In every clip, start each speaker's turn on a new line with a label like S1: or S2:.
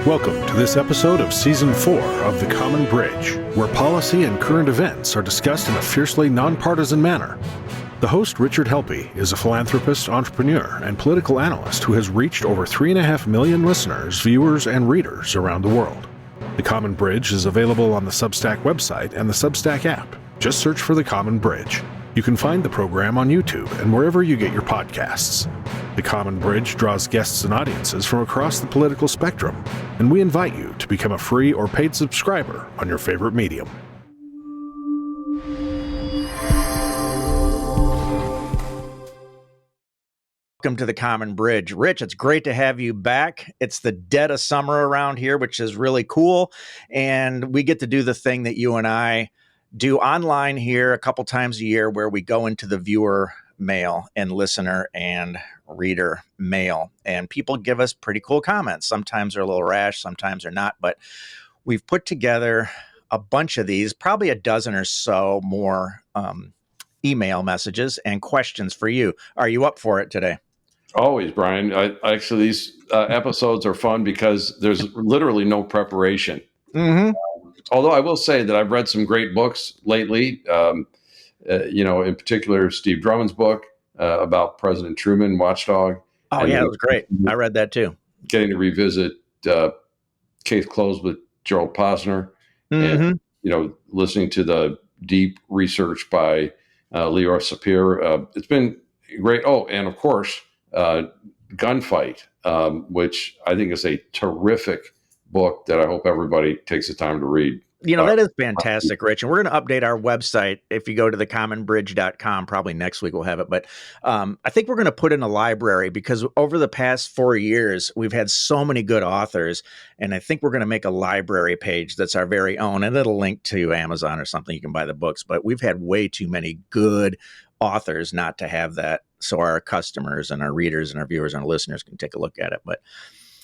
S1: Welcome to this episode of Season 4 of The Common Bridge, where policy and current events are discussed in a fiercely nonpartisan manner. The host, Richard Helppie, is a philanthropist, entrepreneur, and political analyst who has reached over 3.5 million listeners, viewers, and readers around the world. The Common Bridge is available on the Substack website and the Substack app. Just search for The Common Bridge. You can find the program on YouTube and wherever you get your podcasts. The Common Bridge draws guests and audiences from across the political spectrum, and we invite you to become a free or paid subscriber on your favorite medium.
S2: Welcome to the Common Bridge. Rich, it's great to have you back. It's the dead of summer around here, which is really cool. And we get to do the thing that you and I do online here a couple times a year where we go into the viewer mail and listener and reader mail. And people give us pretty cool comments. Sometimes they're a little rash, sometimes they're not. But we've put together a bunch of these, probably a dozen or so more email messages and questions for you. Are you up for it today?
S3: Always, Brian. Actually, these episodes are fun because there's literally no preparation.
S2: Mm-hmm.
S3: Although I will say that I've read some great books lately, in particular, Steve Drummond's book about President Truman, Watchdog.
S2: Oh, yeah, it was great. I read that too.
S3: Getting to revisit Case Closed with Gerald Posner, and, listening to the deep research by Leora Sapir. It's been great. Oh, and of course, Gunfight, which I think is a terrific book that I hope everybody takes the time to read.
S2: That is fantastic, Rich. And we're going to update our website. If you go to thecommonbridge.com, probably next week we'll have it. But I think we're going to put in a library because over the past 4 years, we've had so many good authors. And I think we're going to make a library page that's our very own. And it'll link to Amazon or something. You can buy the books. But we've had way too many good authors not to have that. So our customers and our readers and our viewers and our listeners can take a look at it. But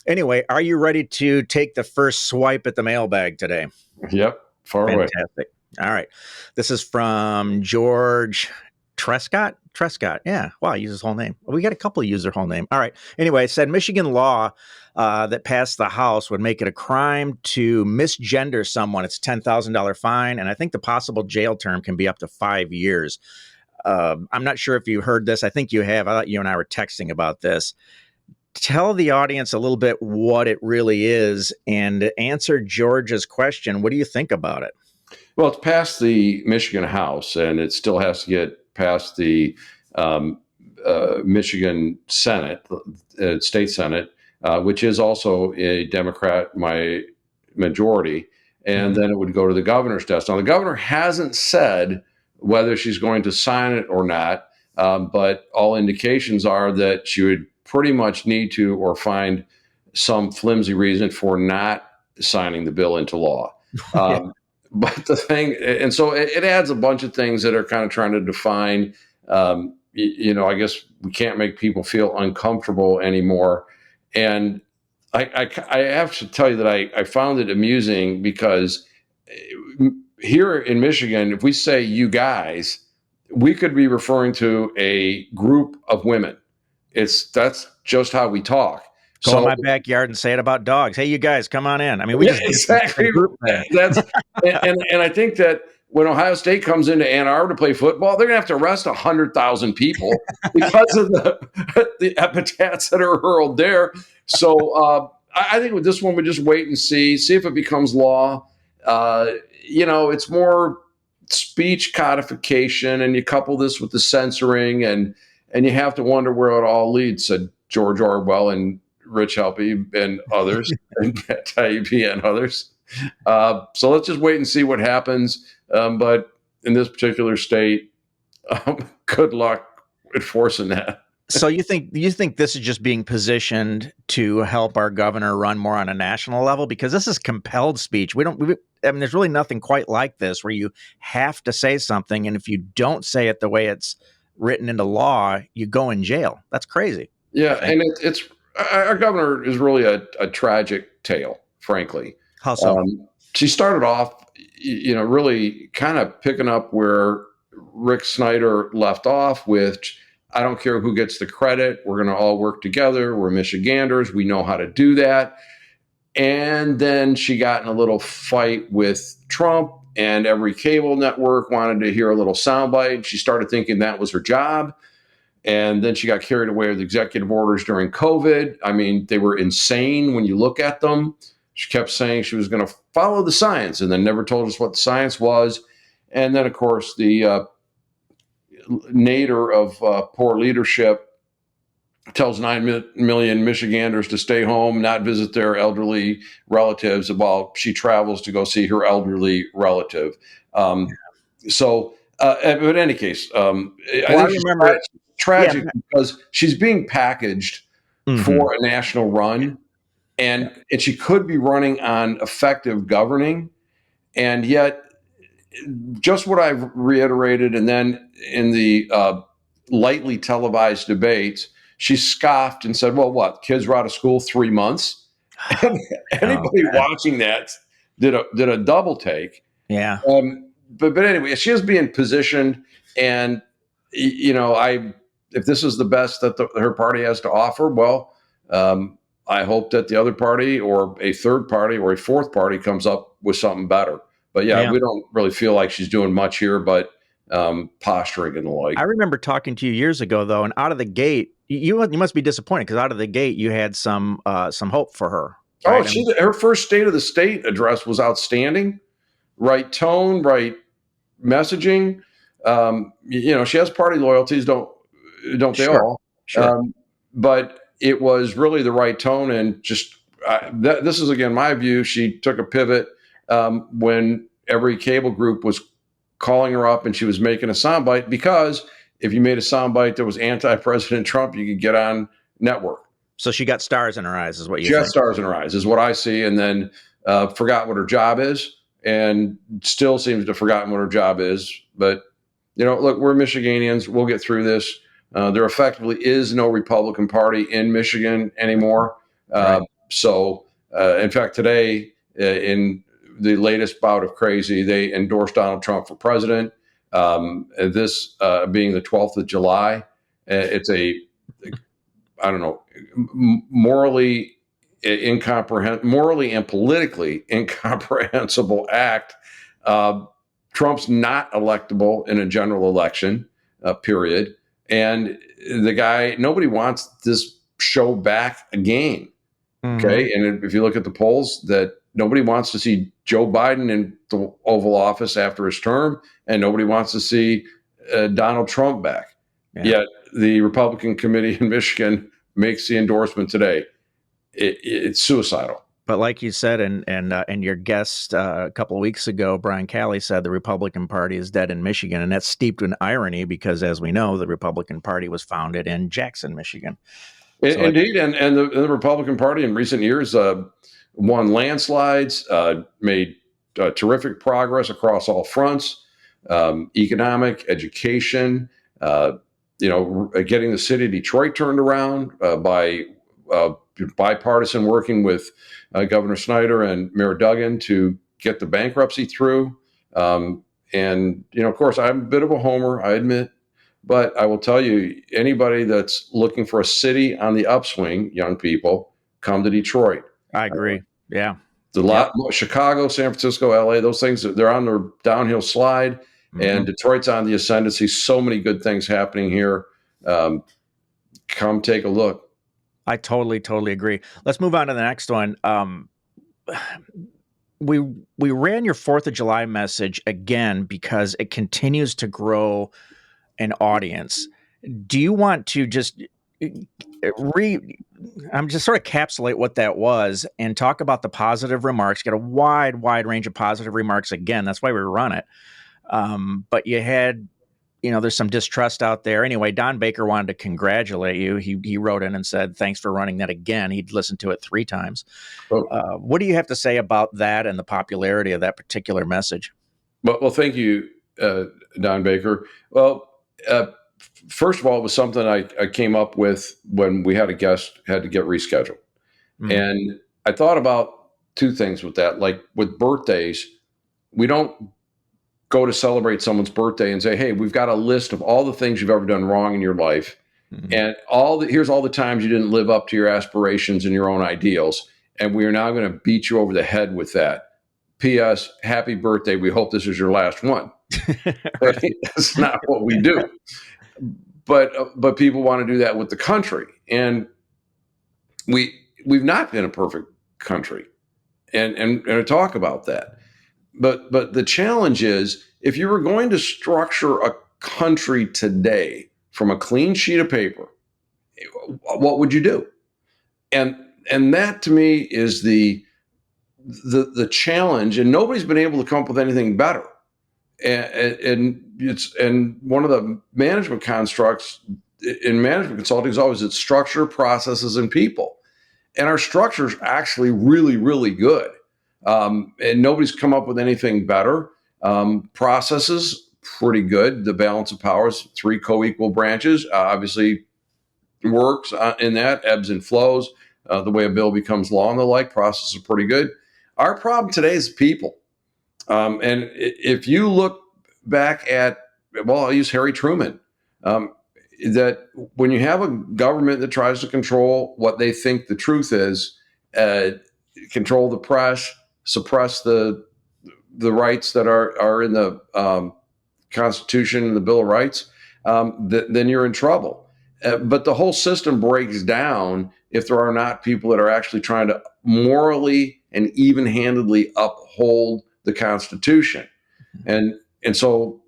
S2: anyway, are you ready to take the first swipe at the mailbag today?
S3: Yep. Far away.
S2: Fantastic. All right. This is from George Trescott. Trescott. Yeah. Wow. Use his whole name. We got a couple use their whole name. All right. Anyway, it said Michigan law that passed the House would make it a crime to misgender someone. It's a $10,000 fine. And I think the possible jail term can be up to 5 years. I'm not sure if you heard this. I think you have. I thought you and I were texting about this. Tell the audience a little bit what it really is and answer George's question. What do you think about it?
S3: Well, it's passed the Michigan House, and it still has to get past the Michigan Senate, State Senate, which is also a Democrat majority. And then it would go to the governor's desk. Now, the governor hasn't said whether she's going to sign it or not, but all indications are that she would pretty much need to or find some flimsy reason for not signing the bill into law. But the thing, and so it adds a bunch of things that are kind of trying to define, I guess we can't make people feel uncomfortable anymore. And I have to tell you that I found it amusing because here in Michigan, if we say you guys, we could be referring to a group of women. That's just how we talk.
S2: Go in my backyard and say it about dogs. Hey, you guys, come on in. I mean, we just
S3: exactly. That's and I think that when Ohio State comes into Ann Arbor to play football, they're gonna have to arrest 100,000 people because of the epithets that are hurled there. So I think with this one, we just wait and see if it becomes law. It's more speech codification, and you couple this with the censoring, and you have to wonder where it all leads, said George Orwell and Rich Helppie and others, and Taibbi and others. So let's just wait and see what happens. But in this particular state, good luck enforcing that.
S2: So you think this is just being positioned to help our governor run more on a national level? Because this is compelled speech. There's really nothing quite like this where you have to say something. And if you don't say it the way it's written into law, you go in jail. That's crazy.
S3: Yeah. And it's our governor is really a tragic tale, frankly.
S2: How so?
S3: She started off, really kind of picking up where Rick Snyder left off with, I don't care who gets the credit. We're going to all work together. We're Michiganders. We know how to do that. And then she got in a little fight with Trump, and every cable network wanted to hear a little soundbite. She started thinking that was her job. And then she got carried away with executive orders during COVID. I mean, they were insane when you look at them. She kept saying she was going to follow the science and then never told us what the science was. And then, of course, the nadir of poor leadership tells 9 million Michiganders to stay home, not visit their elderly relatives while she travels to go see her elderly relative. But in any case, I think
S2: remember.
S3: tragic because she's being packaged for a national run, and she could be running on effective governing, and yet just what I've reiterated, and then in the lightly televised debates, she scoffed and said, "Well, what? Kids were out of school 3 months." And anybody watching that did a double take.
S2: Yeah.
S3: But anyway, she is being positioned, and if this is the best that her party has to offer, well, I hope that the other party or a third party or a fourth party comes up with something better. But yeah, we don't really feel like she's doing much here, but posturing and the like.
S2: I remember talking to you years ago, though, and out of the gate, you must be disappointed because out of the gate you had some hope for her.
S3: Right? Her first State of the State address was outstanding. Right tone, right messaging. She has party loyalties, don't they all?
S2: Sure.
S3: But it was really the right tone, and just this is again my view. She took a pivot when every cable group was calling her up and she was making a soundbite, because if you made a soundbite that was anti-President Trump, you could get on network.
S2: So she got stars in her eyes, is what you
S3: think. She got
S2: think.
S3: stars in her eyes, is what I see, and then forgot what her job is, and still seems to have forgotten what her job is. But, look, we're Michiganians. We'll get through this. There effectively is no Republican Party in Michigan anymore.
S2: Right.
S3: So, in fact, today, in the latest bout of crazy, they endorsed Donald Trump for president. This being the 12th of July, it's morally and politically incomprehensible act. Trump's not electable in a general election, period. And the guy, nobody wants this show back again. Okay. And if you look at the polls, that nobody wants to see Joe Biden in the Oval Office after his term, and nobody wants to see Donald Trump back. Yeah. Yet the Republican committee in Michigan makes the endorsement today. It's suicidal.
S2: But like you said, and your guest a couple of weeks ago, Brian Calley, said the Republican Party is dead in Michigan, and that's steeped in irony because, as we know, the Republican Party was founded in Jackson, Michigan.
S3: Indeed, and the Republican Party in recent years won landslides, made terrific progress across all fronts, economic, education, getting the city of Detroit turned around by bipartisan working with Governor Snyder and Mayor Duggan to get the bankruptcy through. Of course, I'm a bit of a homer, I admit. But I will tell you, anybody that's looking for a city on the upswing, young people, come to Detroit.
S2: I agree. Yeah.
S3: Chicago, San Francisco, LA, those things, they're on their downhill slide. And Detroit's on the ascendancy. So many good things happening here. Come take a look.
S2: I totally agree. Let's move on to the next one. We ran your 4th of July message again because it continues to grow an audience. Do you want to just sort of encapsulate what that was and talk about the positive remarks? Get a wide range of positive remarks again. That's why we run it. But you had, there's some distrust out there. Anyway, Don Baker wanted to congratulate you. He wrote in and said, thanks for running that again. He'd listened to it 3 times. What do you have to say about that and the popularity of that particular message?
S3: Well, thank you, Don Baker. Well, first of all, it was something I came up with when we had a guest had to get rescheduled. And I thought about 2 things with that. Like with birthdays, we don't go to celebrate someone's birthday and say, hey, we've got a list of all the things you've ever done wrong in your life. And here's all the times you didn't live up to your aspirations and your own ideals. and we are now going to beat you over the head with that. P.S. Happy birthday. We hope this is your last one.
S2: Right.
S3: That's not what we do. But people want to do that with the country, and we've not been a perfect country, and I talk about that. But the challenge is, if you were going to structure a country today from a clean sheet of paper, what would you do? And that to me is the challenge, and nobody's been able to come up with anything better. And one of the management constructs in management consulting is always it's structure, processes, and people. And our structure is actually really, really good. And nobody's come up with anything better. Processes, pretty good. The balance of powers, 3 co-equal branches, obviously works in that, ebbs and flows, the way a bill becomes law and the like. Processes are pretty good. Our problem today is people. And if you look back at, well, I'll use Harry Truman, that when you have a government that tries to control what they think the truth is, control the press, suppress the rights that are in the Constitution and the Bill of Rights, then you're in trouble. But the whole system breaks down if there are not people that are actually trying to morally and even-handedly uphold the Constitution. And so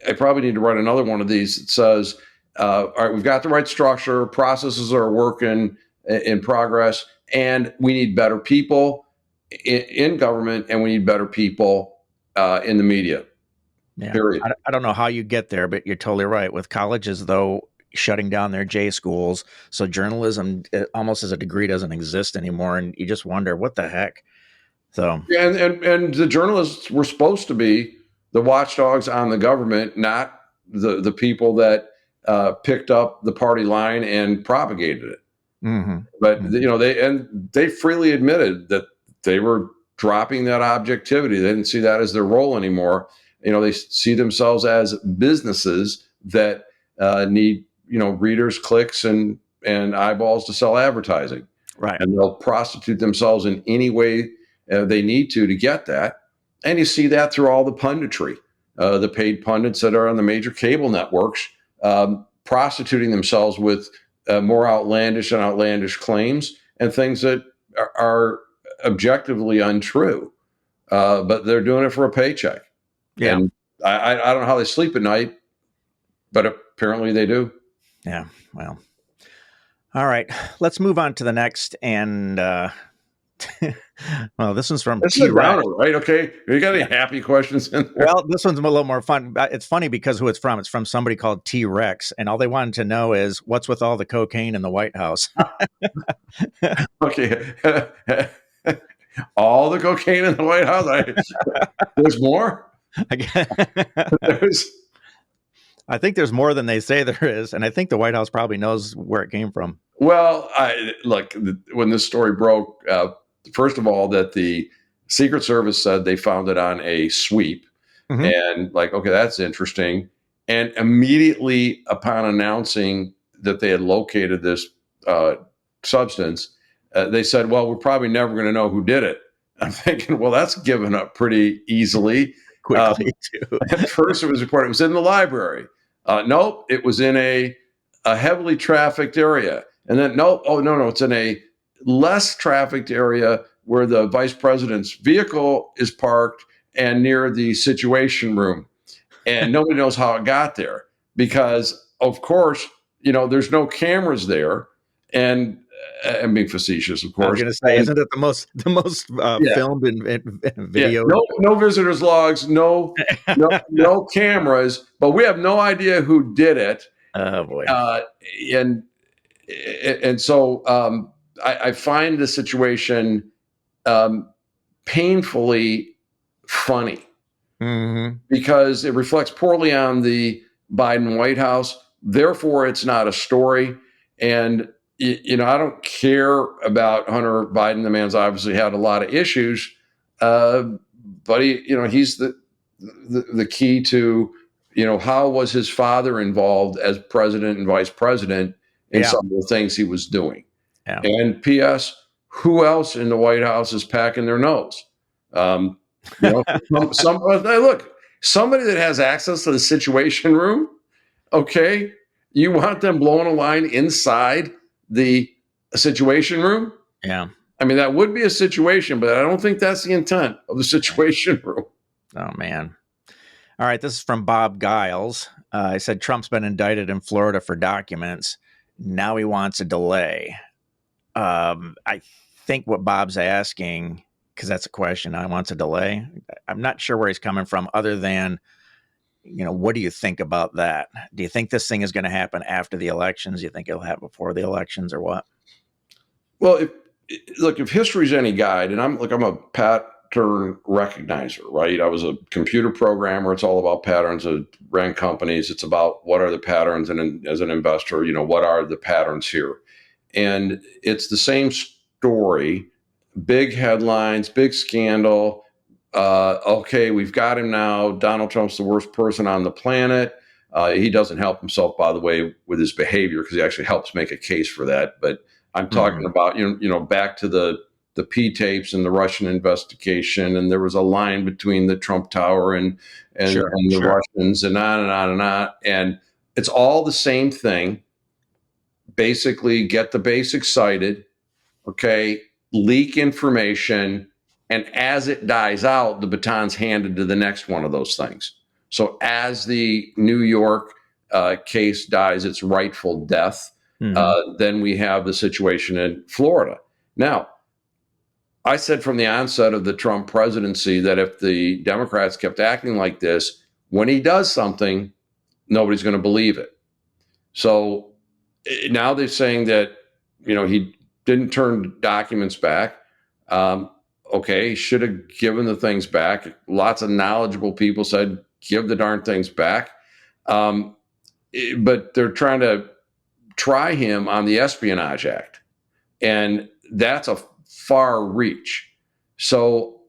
S3: I probably need to write another one of these that says, all right, we've got the right structure, processes are working in progress, and we need better people in government, and we need better people in the media.
S2: Yeah.
S3: Period.
S2: I don't know how you get there, but you're totally right. With colleges, though, shutting down their J schools, so journalism almost as a degree doesn't exist anymore, and you just wonder what the heck. So
S3: and the journalists were supposed to be the watchdogs on the government, not the people that picked up the party line and propagated it.
S2: Mm-hmm.
S3: But they freely admitted that they were dropping that objectivity. They didn't see that as their role anymore. They see themselves as businesses that need readers, clicks, and eyeballs to sell advertising.
S2: Right.
S3: And they'll prostitute themselves in any way they need to get that. And you see that through all the punditry, the paid pundits that are on the major cable networks, prostituting themselves with more outlandish claims and things that are objectively untrue. But they're doing it for a paycheck.
S2: Yeah.
S3: And I don't know how they sleep at night, but apparently they do.
S2: Yeah. Well, all right. Let's move on to the next. And well, this one's from
S3: This is a downer, right? Okay. You got any happy questions in there?
S2: Well, this one's a little more fun. It's funny because who it's from. It's from somebody called T-Rex. And all they wanted to know is what's with all the cocaine in the White House?
S3: Okay. All the cocaine in the White House? There's more?
S2: I think there's more than they say there is. And I think the White House probably knows where it came from.
S3: Well, look, when this story broke, first of all, that the Secret Service said they found it on a sweep. Mm-hmm. And okay, that's interesting. And immediately upon announcing that they had located this substance, they said, well, we're probably never going to know who did it. I'm thinking, well, that's given up pretty easily.
S2: Quickly, too.
S3: At first it was reported it was in the library. Nope, it was in a heavily trafficked area. And then, no, it's in a less trafficked area where the vice president's vehicle is parked and near the Situation Room. And nobody knows how it got there because, of course, there's no cameras there. And I'm being facetious, of course. I was
S2: going to say, isn't it the most filmed in video?
S3: Yeah, no visitors logs, no cameras, but we have no idea who did it.
S2: Oh boy!
S3: And so I find the situation painfully funny because it reflects poorly on the Biden White House. Therefore, it's not a story. And I don't care about Hunter Biden. The man's obviously had a lot of issues, but he's the key to how was his father involved as president and vice president in some of the things he was doing. Yeah. And P.S. who else in the White House is packing their nose? You know, look, somebody that has access to the Situation Room. Okay, you want them blowing a line inside the Situation Room?
S2: Yeah.
S3: I mean, that would be a situation, but I don't think that's the intent of the Situation Room.
S2: Oh, man. All right. This is from Bob Giles. I said Trump's been indicted in Florida for documents. Now he wants a delay. I think what Bob's asking, because that's a question, I wants a delay. I'm not sure where he's coming from other than, what do you think about that? Do you think this thing is going to happen after the elections? Do you think it'll happen before the elections or what?
S3: Well, if history's any guide, and I'm a pattern recognizer, right? I was a computer programmer. It's all about patterns. I ran companies. It's about what are the patterns, and as an investor, what are the patterns here? And it's the same story. Big headlines, big scandal. Okay, we've got him now. Donald Trump's the worst person on the planet. He doesn't help himself, by the way, with his behavior, because he actually helps make a case for that. But I'm talking about, back to the P tapes and the Russian investigation, and there was a line between the Trump Tower and the Russians, and on and on and on. And it's all the same thing. Basically, get the base excited, okay, leak information, and as it dies out, the baton's handed to the next one of those things. So as the New York case dies its rightful death, then we have the situation in Florida. Now, I said from the onset of the Trump presidency that if the Democrats kept acting like this, when he does something, nobody's going to believe it. So now they're saying that, he didn't turn documents back. Okay, he should have given the things back. Lots of knowledgeable people said, give the darn things back. But they're trying to try him on the Espionage Act. And that's a far reach. So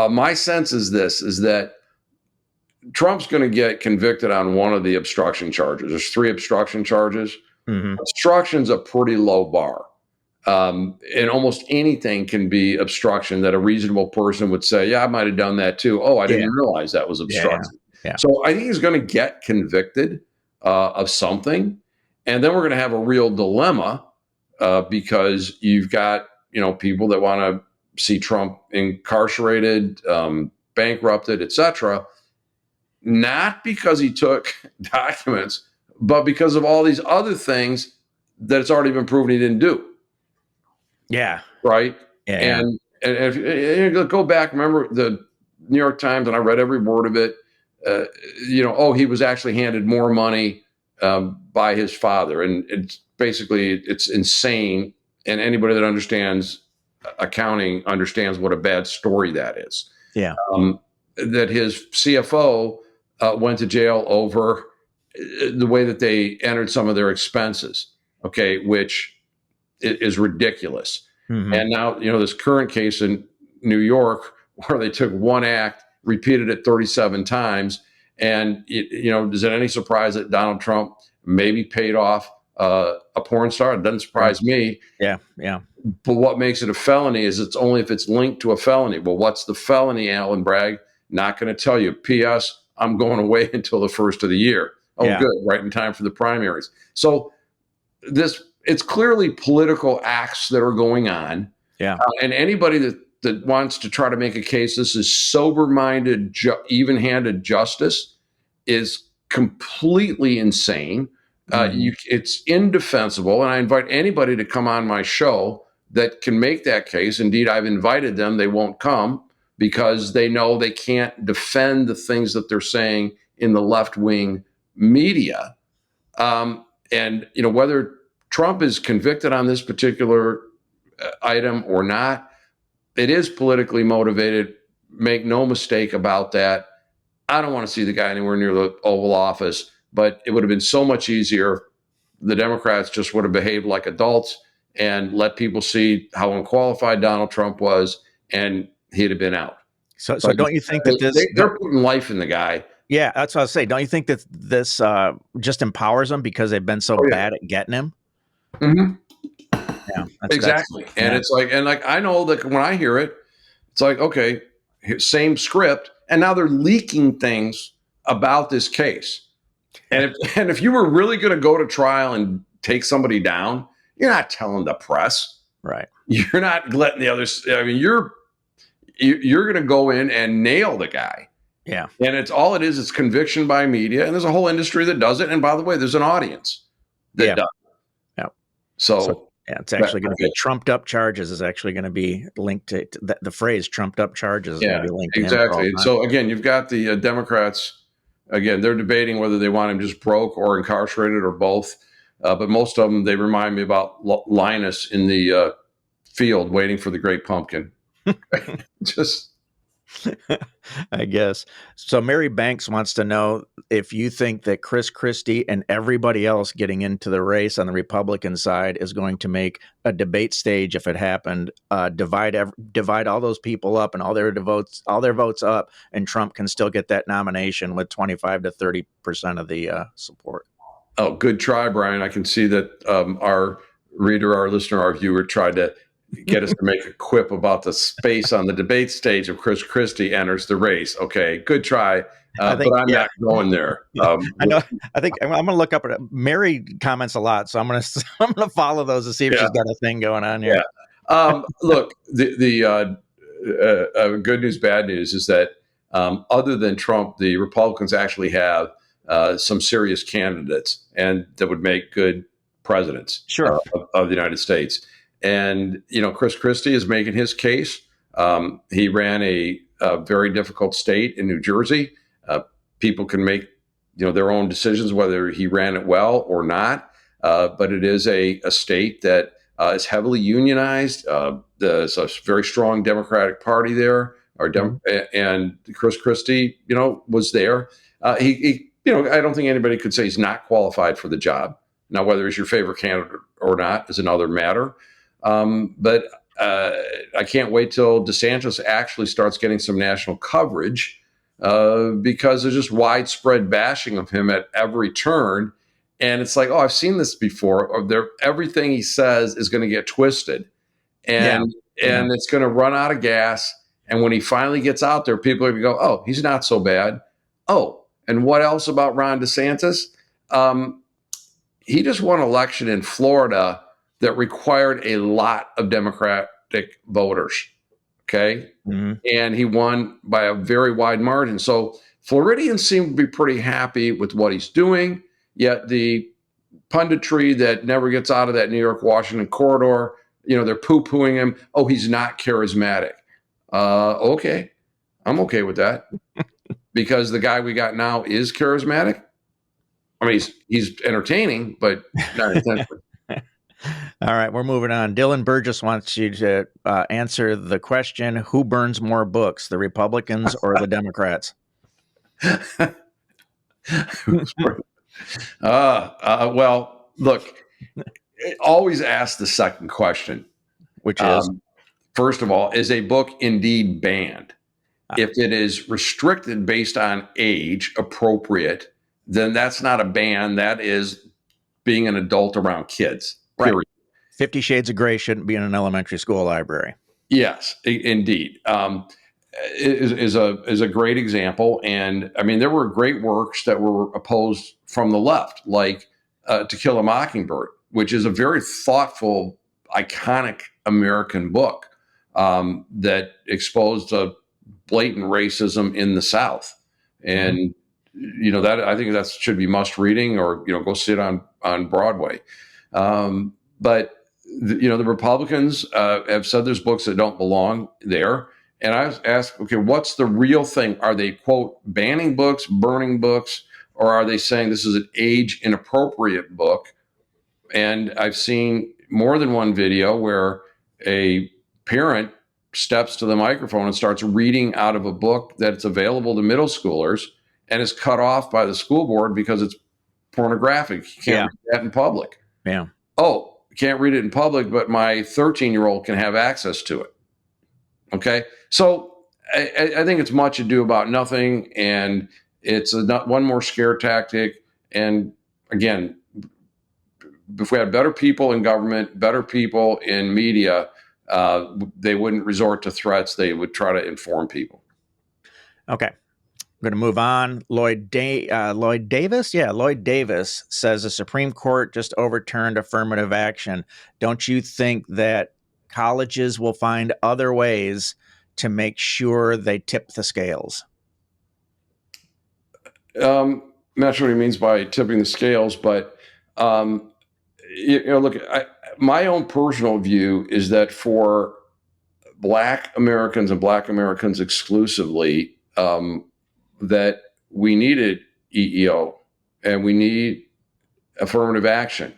S3: my sense is that Trump's going to get convicted on one of the obstruction charges. There's 3 obstruction charges. Obstruction's a pretty low bar. And almost anything can be obstruction that a reasonable person would say, yeah, I might have done that too. Oh, I didn't realize that was obstruction.
S2: Yeah.
S3: So I think he's going to get convicted of something. And then we're going to have a real dilemma because you've got, people that want to see Trump incarcerated, bankrupted, etc. Not because he took documents, but because of all these other things that it's already been proven he didn't do.
S2: Yeah.
S3: Right.
S2: Yeah.
S3: And if you go back, remember the New York Times, and I read every word of it. He was actually handed more money by his father, and it's insane. And anybody that understands accounting understands what a bad story that is.
S2: Yeah.
S3: That his CFO went to jail over the way that they entered some of their expenses. Okay, which is ridiculous. And now, this current case in New York where they took one act, repeated it 37 times. And, is it any surprise that Donald Trump maybe paid off a porn star? It doesn't surprise me.
S2: Yeah. Yeah.
S3: But what makes it a felony is it's only if it's linked to a felony. Well, what's the felony, Alan Bragg? Not going to tell you. P.S. I'm going away until the first of the year. Oh, good. Right in time for the primaries. So it's clearly political acts that are going on.
S2: Yeah.
S3: And anybody that wants to try to make a case, this is sober-minded, even-handed justice, is completely insane. It's indefensible. And I invite anybody to come on my show that can make that case. Indeed, I've invited them. They won't come because they know they can't defend the things that they're saying in the left-wing media. And, whether Trump is convicted on this particular item or not, it is politically motivated. Make no mistake about that. I don't want to see the guy anywhere near the Oval Office, but it would have been so much easier. The Democrats just would have behaved like adults and let people see how unqualified Donald Trump was, and he'd have been out.
S2: So don't you think that
S3: they're putting life in the guy?
S2: Yeah, that's what I was saying. Don't you think that this just empowers them because they've been so bad at getting him? Yeah,
S3: exactly. And it's like, I know that when I hear it, it's like, okay, same script, and now they're leaking things about this case. And if you were really going to go to trial and take somebody down, you're not telling the press.
S2: right.
S3: You're not letting the others. I mean, you're going to go in and nail the guy.
S2: Yeah.
S3: And it's conviction by media, and there's a whole industry that does it. And by the way, there's an audience that does it.
S2: Yeah.
S3: So
S2: yeah, it's actually going to be trumped up charges is actually going to be linked to the phrase trumped up charges is going to be linked to
S3: exactly. So again, you've got the Democrats. Again, they're debating whether they want him just broke or incarcerated or both. But most of them, they remind me about Linus in the field waiting for the great pumpkin. Just.
S2: I guess. So Mary Banks wants to know if you think that Chris Christie and everybody else getting into the race on the Republican side is going to make a debate stage, if it happened, divide all those people up and all their votes up, and Trump can still get that nomination with 25 to 30% of the support.
S3: Oh, good try, Brian. I can see that our reader, our listener, our viewer tried to get us to make a quip about the space on the debate stage if Chris Christie enters the race. Okay, good try, but I'm not going there.
S2: I know. I think I'm going to look up at it. Mary comments a lot, so I'm going to follow those to see if she's got a thing going on here.
S3: Yeah. Look, the good news, bad news is that other than Trump, the Republicans actually have some serious candidates, and that would make good presidents of the United States. And, Chris Christie is making his case. He ran a very difficult state in New Jersey. People can make, their own decisions whether he ran it well or not. But it is a state that is heavily unionized. There's a very strong Democratic Party there, and Chris Christie, was there. He I don't think anybody could say he's not qualified for the job. Now, whether he's your favorite candidate or not is another matter. But I can't wait till DeSantis actually starts getting some national coverage because there's just widespread bashing of him at every turn. And it's like, oh, I've seen this before. Or everything he says is going to get twisted. And it's going to run out of gas. And when he finally gets out there, people are going to go, oh, he's not so bad. Oh, and what else about Ron DeSantis? He just won an election in Florida that required a lot of Democratic voters. Okay. Mm-hmm. And he won by a very wide margin. So Floridians seem to be pretty happy with what he's doing. Yet the punditry that never gets out of that New York, Washington corridor, they're poo-pooing him. Oh, he's not charismatic. Okay. I'm okay with that because the guy we got now is charismatic. I mean, he's entertaining, but not intentionally.
S2: All right, we're moving on. Dylan Burgess wants you to answer the question, who burns more books, the Republicans or the Democrats?
S3: Well, look, always ask the second question.
S2: Which is?
S3: First of all, is a book indeed banned? If it is restricted based on age, appropriate, then that's not a ban. That is being an adult around kids. Period.
S2: Right. 50 Shades of Grey shouldn't be in an elementary school library.
S3: Yes, indeed. Is a great example. And I mean, there were great works that were opposed from the left, like To Kill a Mockingbird, which is a very thoughtful, iconic American book that exposed a blatant racism in the South. And that I think that should be must reading, or go sit on Broadway. But the Republicans have said there's books that don't belong there. And I asked, okay, what's the real thing? Are they, quote, banning books, burning books, or are they saying this is an age inappropriate book? And I've seen more than one video where a parent steps to the microphone and starts reading out of a book that's available to middle schoolers and is cut off by the school board because it's pornographic. You can't read that in public.
S2: Yeah.
S3: Oh, can't read it in public, but my 13-year-old can have access to it. Okay. So I think it's much ado about nothing. And it's one more scare tactic. And again, if we had better people in government, better people in media, they wouldn't resort to threats. They would try to inform people.
S2: Okay. I'm going to move on. Lloyd Davis? Yeah, Lloyd Davis says the Supreme Court just overturned affirmative action. Don't you think that colleges will find other ways to make sure they tip the scales?
S3: I'm not sure what he means by tipping the scales, but look, my own personal view is that for Black Americans and Black Americans exclusively, that we needed EEO and we need affirmative action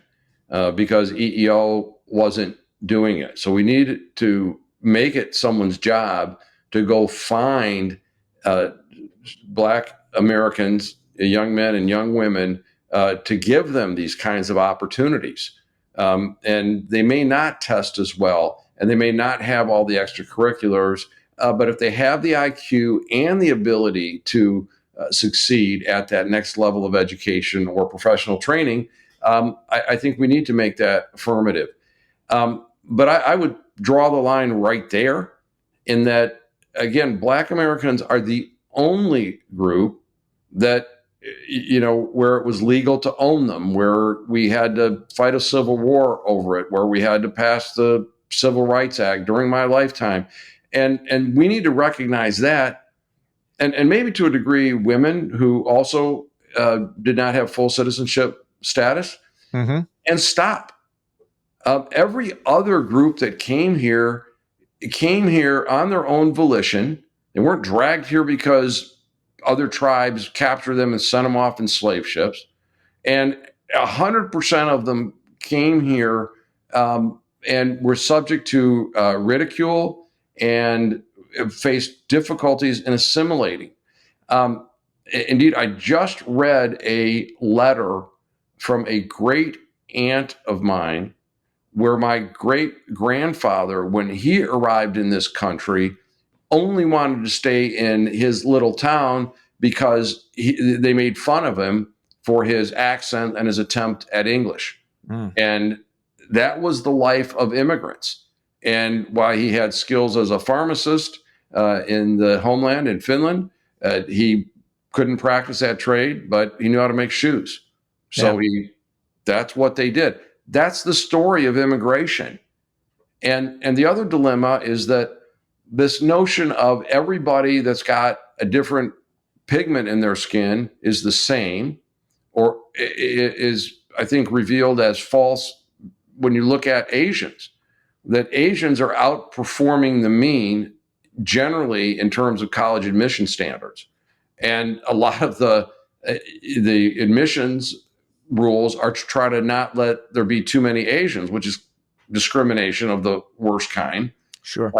S3: because EEO wasn't doing it. So we needed to make it someone's job to go find Black Americans, young men and young women, to give them these kinds of opportunities. And they may not test as well, and they may not have all the extracurriculars, but if they have the IQ and the ability to succeed at that next level of education or professional training, I think we need to make that affirmative. But I would draw the line right there in that, again, Black Americans are the only group that, where it was legal to own them, where we had to fight a civil war over it, where we had to pass the Civil Rights Act during my lifetime. And we need to recognize that. And maybe to a degree, women who also did not have full citizenship status, and stop. Every other group that came here on their own volition. They weren't dragged here because other tribes captured them and sent them off in slave ships. And 100% of them came here and were subject to ridicule and faced difficulties in assimilating. Indeed, I just read a letter from a great aunt of mine where my great grandfather, when he arrived in this country, only wanted to stay in his little town because they made fun of him for his accent and his attempt at English. And that was the life of immigrants. And while he had skills as a pharmacist in the homeland in Finland, he couldn't practice that trade, but he knew how to make shoes. So that's what they did. That's the story of immigration. And the other dilemma is that this notion of everybody that's got a different pigment in their skin is the same, or is, I think, revealed as false when you look at Asians, that Asians are outperforming the mean generally in terms of college admission standards. And a lot of the admissions rules are to try to not let there be too many Asians, which is discrimination of the worst kind.
S2: Sure.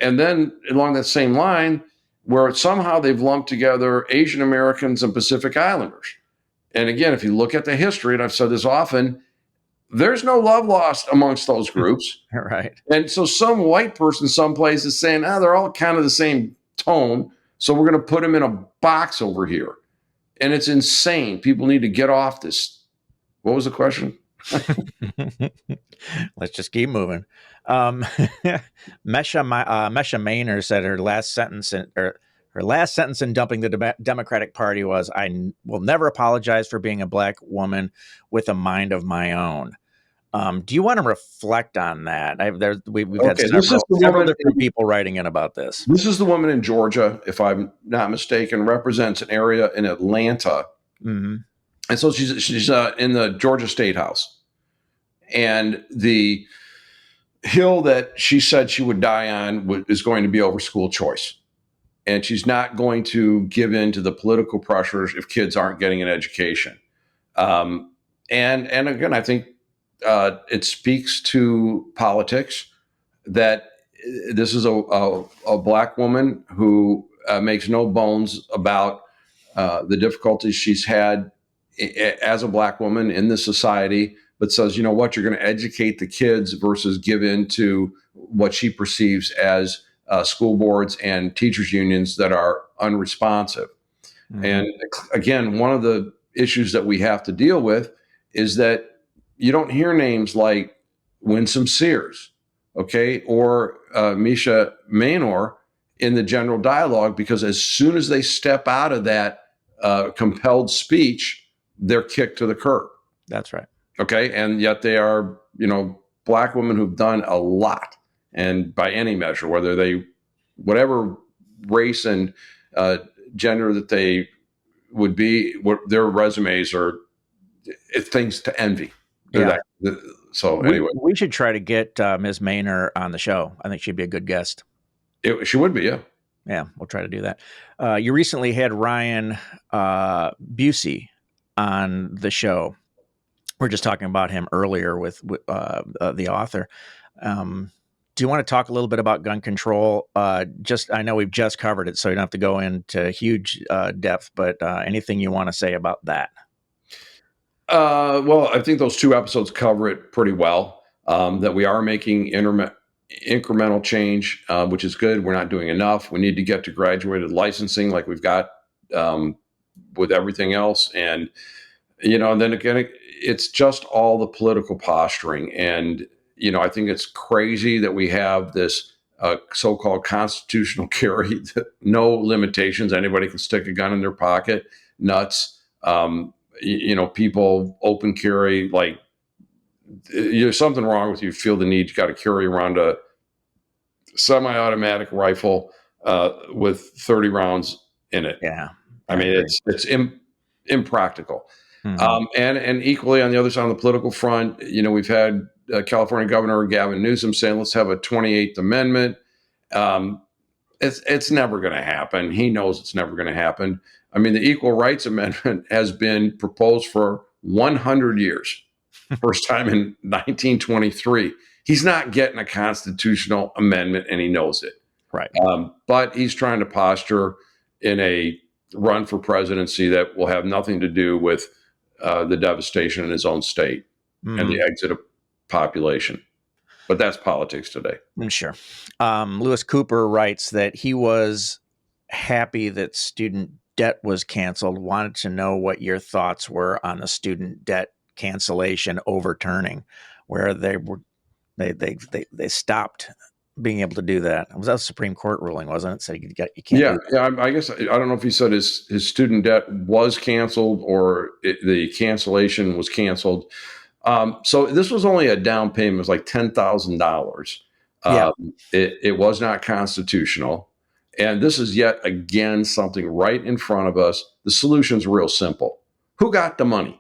S3: And then along that same line, where somehow they've lumped together Asian Americans and Pacific Islanders. And again, if you look at the history, and I've said this often, there's no love lost amongst those groups.
S2: Right.
S3: And so some white person someplace is saying, they're all kind of the same tone, so we're going to put them in a box over here. And it's insane. People need to get off this. What was the question?
S2: Let's just keep moving. Misha Maynor said her last sentence in dumping the Democratic Party was, "I will never apologize for being a Black woman with a mind of my own." Do you want to reflect on that? We've had several different people writing in about this.
S3: This is the woman in Georgia, if I'm not mistaken, represents an area in Atlanta. Mm-hmm. And so she's in the Georgia State House. And the hill that she said she would die on is going to be over school choice. And she's not going to give in to the political pressures if kids aren't getting an education. And again, I think it speaks to politics that this is a Black woman who makes no bones about the difficulties she's had as a Black woman in this society, but says, you know what, you're going to educate the kids versus give in to what she perceives as school boards and teachers unions that are unresponsive. Mm-hmm. And again, one of the issues that we have to deal with is that you don't hear names like Winsome Sears, okay, or Misha Maynor in the general dialogue, because as soon as they step out of that compelled speech, they're kicked to the curb.
S2: That's right.
S3: Okay. And yet they are, Black women who've done a lot, and by any measure, whatever race and gender that they would be, what their resumes are, things to envy.
S2: Yeah.
S3: So anyway,
S2: we should try to get Ms. Maynor on the show. I think she'd be a good guest.
S3: She would be, yeah.
S2: Yeah, we'll try to do that. You recently had Ryan Busey on the show. We are just talking about him earlier with the author. Do you want to talk a little bit about gun control? I know we've just covered it, so you don't have to go into huge depth, but anything you want to say about that?
S3: Well, I think those 2 episodes cover it pretty well. That we are making incremental change, which is good. We're not doing enough. We need to get to graduated licensing like we've got with everything else. And, and then again, it's just all the political posturing. And, I think it's crazy that we have this so-called constitutional carry, no limitations. Anybody can stick a gun in their pocket. Nuts. People open carry, like there's something wrong with you. Feel the need, you got to carry around a semi-automatic rifle with 30 rounds in it.
S2: Yeah.
S3: I mean, it's impractical.
S2: Mm-hmm.
S3: And equally on the other side of the political front, we've had California Governor Gavin Newsom saying, let's have a 28th Amendment. It's never going to happen. He knows it's never going to happen. I mean, the Equal Rights Amendment has been proposed for 100 years. First time in 1923. He's not getting a constitutional amendment, and he knows it.
S2: Right.
S3: But he's trying to posture in a run for presidency that will have nothing to do with the devastation in his own state and the exit of population. But that's politics today.
S2: Sure. Lewis Cooper writes that he was happy that student debt was canceled. Wanted to know what your thoughts were on the student debt cancellation overturning, where they stopped being able to do that. It was a Supreme Court ruling, wasn't it? So you can't.
S3: Yeah. I guess I don't know if he said his student debt was canceled or the cancellation was canceled. So this was only a down payment. It was like $10,000.
S2: Yeah.
S3: It was not constitutional. And this is yet again something right in front of us. The solution's real simple. Who got the money?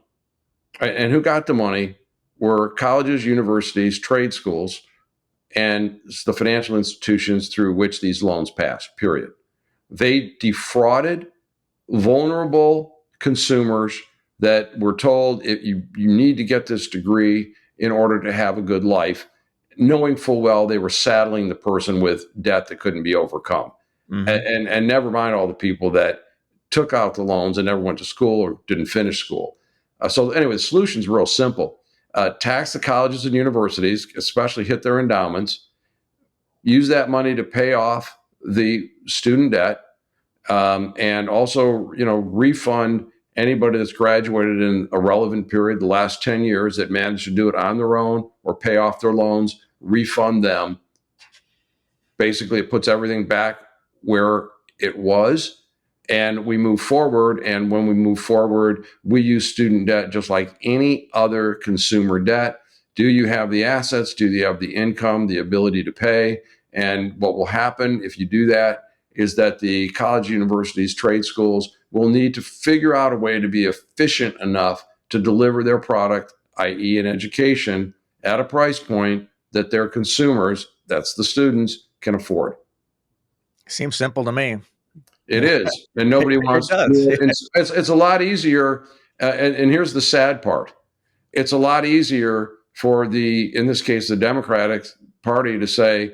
S3: And who got the money were colleges, universities, trade schools, and the financial institutions through which these loans pass, period. They defrauded vulnerable consumers that were told you need to get this degree in order to have a good life, knowing full well they were saddling the person with debt that couldn't be overcome. Mm-hmm. And never mind all the people that took out the loans and never went to school or didn't finish school. So anyway, the solution is real simple. Tax the colleges and universities, especially hit their endowments, use that money to pay off the student debt, and also, refund anybody that's graduated in a relevant period, the last 10 years, that managed to do it on their own or pay off their loans, refund them. Basically, it puts everything back where it was. And we move forward. And when we move forward, we use student debt just like any other consumer debt. Do you have the assets? Do you have the income, the ability to pay? And what will happen if you do that is that the college, universities, trade schools will need to figure out a way to be efficient enough to deliver their product, i.e. an education, at a price point that their consumers, that's the students, can afford.
S2: Seems simple to me.
S3: It is, and nobody wants to do it. It's a lot easier, and here's the sad part. It's a lot easier for in this case, the Democratic Party to say,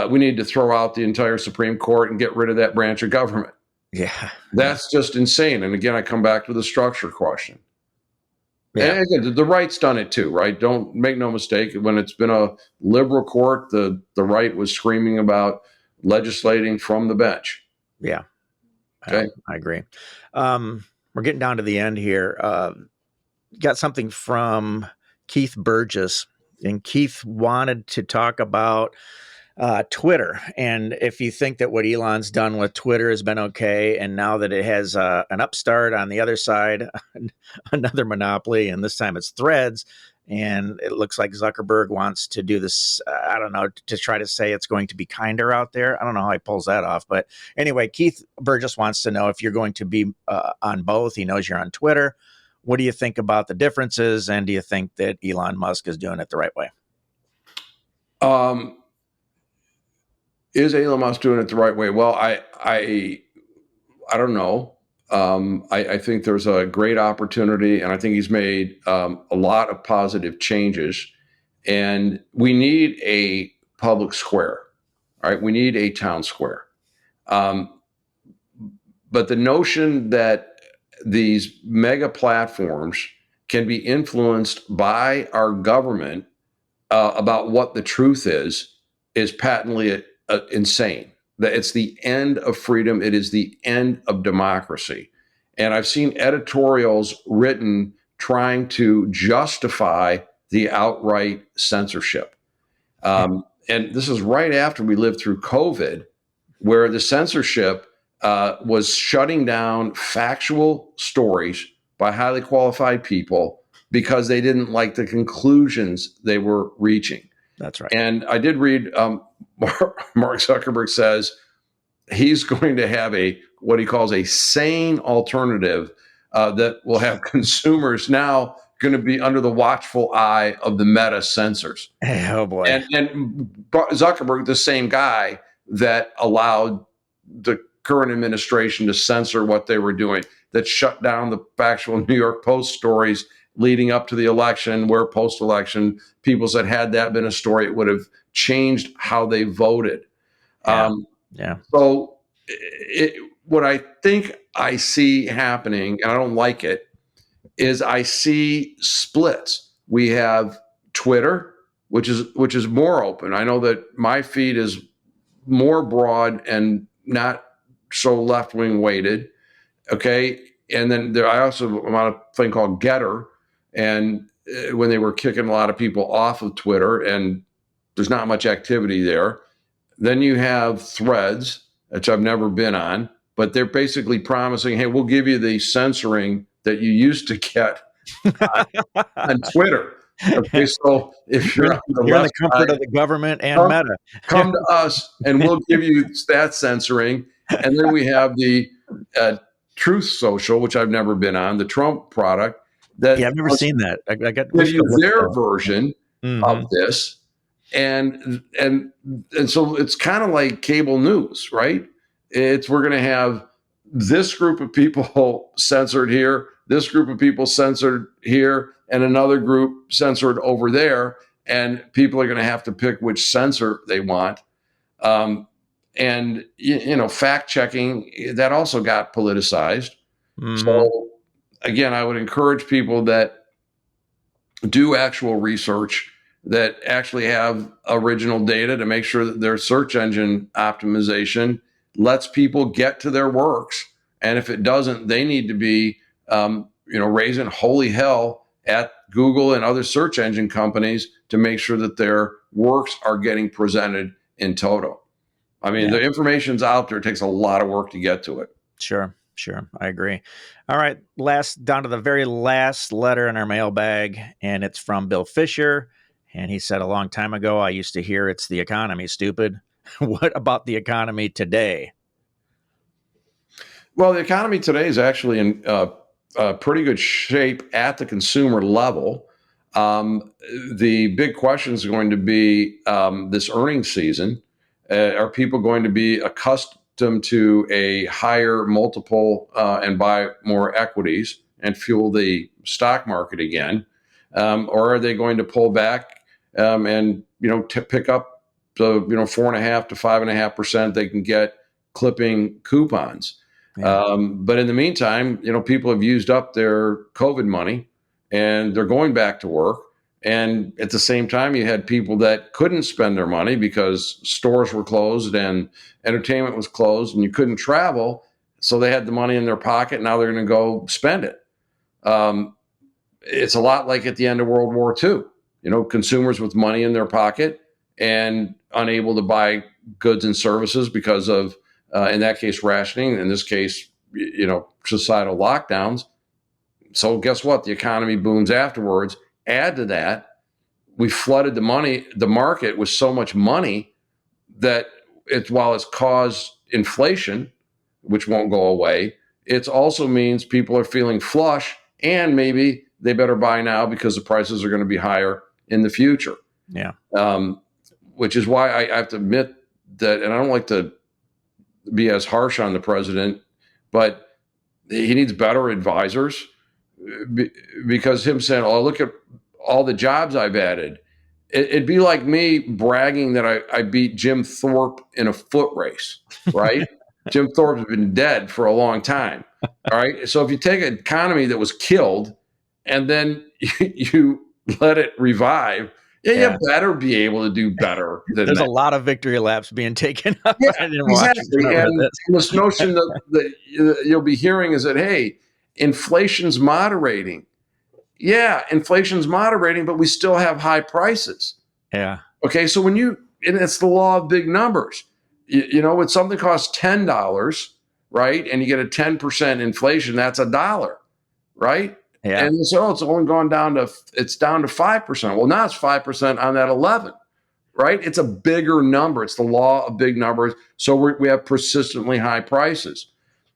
S3: we need to throw out the entire Supreme Court and get rid of that branch of government.
S2: Yeah.
S3: That's just insane. And again, I come back to the structure question.
S2: Yeah.
S3: And again, the right's done it too, right? Don't make no mistake. When it's been a liberal court, the right was screaming about legislating from the bench.
S2: Yeah.
S3: Okay.
S2: I agree. We're getting down to the end here. Got something from Keith Burgess, and Keith wanted to talk about Twitter. And if you think that what Elon's done with Twitter has been okay, and now that it has an upstart on the other side, another monopoly, and this time it's Threads, and it looks like Zuckerberg wants to do this, I don't know, to try to say it's going to be kinder out there. I don't know how he pulls that off. But anyway, Keith Burgess wants to know if you're going to be on both. He knows you're on Twitter. What do you think about the differences? And do you think that Elon Musk is doing it the right way?
S3: Is Elon Musk doing it the right way? Well, I don't know. I think there's a great opportunity, and I think he's made a lot of positive changes. And we need a public square, right? We need a town square. But the notion that these mega platforms can be influenced by our government about what the truth is patently insane. That it's the end of freedom. It is the end of democracy. And I've seen editorials written trying to justify the outright censorship. And this is right after we lived through COVID, where the censorship was shutting down factual stories by highly qualified people because they didn't like the conclusions they were reaching.
S2: That's right.
S3: And I did read Mark Zuckerberg says he's going to have what he calls a sane alternative that will have consumers now going to be under the watchful eye of the meta censors.
S2: Oh boy!
S3: And Zuckerberg, the same guy that allowed the current administration to censor what they were doing, that shut down the factual New York Post stories leading up to the election, where post-election people said, had that been a story, it would have changed how they voted. So what I think I see happening, and I don't like it, is I see splits. We have Twitter, which is more open. I know that my feed is more broad and not so left-wing weighted. Okay. And then I also am on a thing called Getter. And when they were kicking a lot of people off of Twitter, and there's not much activity there. Then you have Threads, which I've never been on, but they're basically promising, hey, we'll give you the censoring that you used to get on Twitter. Okay, so if you're on the
S2: you're in
S3: left
S2: the comfort
S3: side,
S2: of the government and Meta,
S3: come to us and we'll give you that censoring. And then we have the Truth Social, which I've never been on, the Trump product.
S2: I've never seen that. I got
S3: their version of this, and so it's kind of like cable news, right? We're going to have this group of people censored here, this group of people censored here, and another group censored over there, and people are going to have to pick which censor they want. And fact checking, that also got politicized. So again, I would encourage people that do actual research, that actually have original data, to make sure that their search engine optimization lets people get to their works. And if it doesn't, they need to be, raising holy hell at Google and other search engine companies to make sure that their works are getting presented in toto. I mean, the information's out there. It takes a lot of work to get to it.
S2: Sure. I agree. All right. Down to the very last letter in our mailbag, and it's from Bill Fisher. And he said, a long time ago, I used to hear it's the economy, stupid. What about the economy today?
S3: Well, the economy today is actually in pretty good shape at the consumer level. The big question is going to be this earnings season. Are people going to be accustomed to a higher multiple and buy more equities and fuel the stock market again? Or are they going to pull back and pick up the 4.5% to 5.5% they can get clipping coupons? But in the meantime, people have used up their COVID money and they're going back to work. And at the same time, you had people that couldn't spend their money because stores were closed and entertainment was closed and you couldn't travel. So they had the money in their pocket. Now they're going to go spend it. it's a lot like at the end of World War II. Consumers with money in their pocket and unable to buy goods and services because of, in that case, rationing. In this case, societal lockdowns. So guess what? The economy booms afterwards. Add to that, we flooded the market with so much money that while it's caused inflation, which won't go away, it also means people are feeling flush, and maybe they better buy now because the prices are going to be higher in the future.
S2: Yeah.
S3: Which is why I have to admit that, and I don't like to be as harsh on the president, but he needs better advisors, because him saying, "Oh, look at all the jobs I've added." It'd be like me bragging that I beat Jim Thorpe in a foot race, right? Jim Thorpe's been dead for a long time. All right. So if you take an economy that was killed and then you let it revive, you better be able to do better than
S2: There's
S3: that.
S2: a lot of victory laps being taken up.
S3: Yeah,
S2: I didn't watch
S3: exactly. And this notion that you'll be hearing is that, hey, inflation's moderating. Yeah, inflation's moderating, but we still have high prices.
S2: Yeah.
S3: Okay, so and it's the law of big numbers. When something costs $10, right, and you get a 10% inflation, that's $1, right?
S2: Yeah.
S3: And so it's only gone down to 5%. Well, now it's 5% on that 11, right? It's a bigger number. It's the law of big numbers. So we have persistently high prices.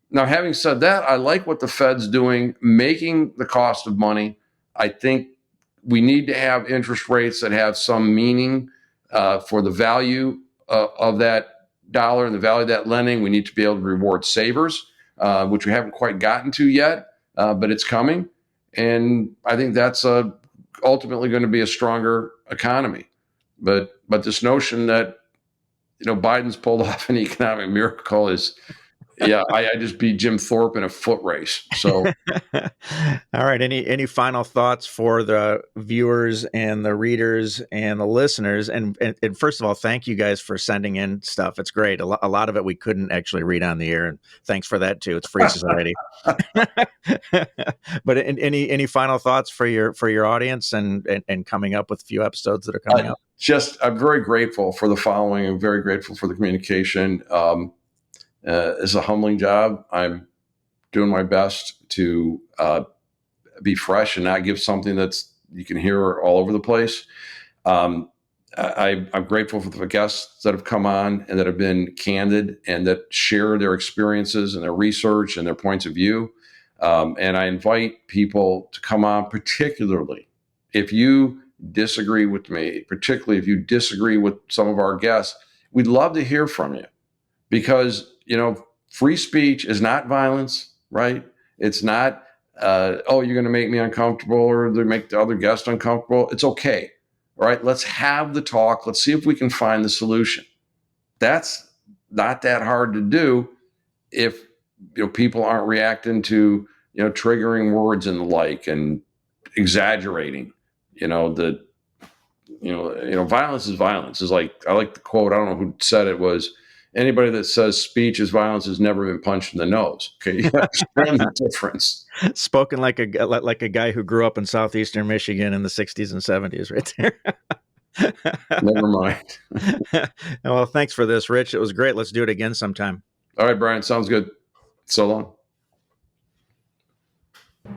S3: Now, having said that, I like what the Fed's doing, making the cost of money. I think we need to have interest rates that have some meaning for the value of that dollar and the value of that lending. We need to be able to reward savers, which we haven't quite gotten to yet, but it's coming. And I think that's ultimately going to be a stronger economy. But this notion that Biden's pulled off an economic miracle is, I just beat Jim Thorpe in a foot race. So,
S2: all right. Any final thoughts for the viewers and the readers and the listeners? And first of all, thank you guys for sending in stuff. It's great. A lot of it we couldn't actually read on the air, and thanks for that too. It's free society. But any final thoughts for your audience and coming up with a few episodes that are coming up?
S3: I'm very grateful for the following. I'm very grateful for the communication. It's a humbling job. I'm doing my best to be fresh and not give something that's you can hear all over the place. I'm grateful for the guests that have come on and that have been candid and that share their experiences and their research and their points of view. And I invite people to come on, particularly if you disagree with me, particularly if you disagree with some of our guests. We'd love to hear from you, because free speech is not violence, right? It's not, you're going to make me uncomfortable or they make the other guest uncomfortable. It's okay. All right. Let's have the talk. Let's see if we can find the solution. That's not that hard to do if people aren't reacting to triggering words and the like and exaggerating. Violence is violence. Is like, I like the quote. I don't know who said it. Was anybody that says speech is violence has never been punched in the nose. Okay, you understand the difference.
S2: Spoken like a guy who grew up in southeastern Michigan in the 60s and 70s, right there.
S3: Never mind.
S2: Well, thanks for this, Rich. It was great. Let's do it again sometime.
S3: All right, Brian. Sounds good. So long.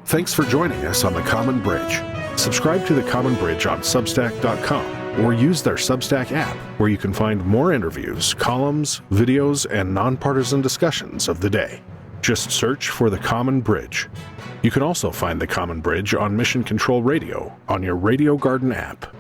S1: Thanks for joining us on The Common Bridge. Subscribe to The Common Bridge on Substack.com or use their Substack app, where you can find more interviews, columns, videos, and nonpartisan discussions of the day. Just search for The Common Bridge. You can also find The Common Bridge on Mission Control Radio on your Radio Garden app.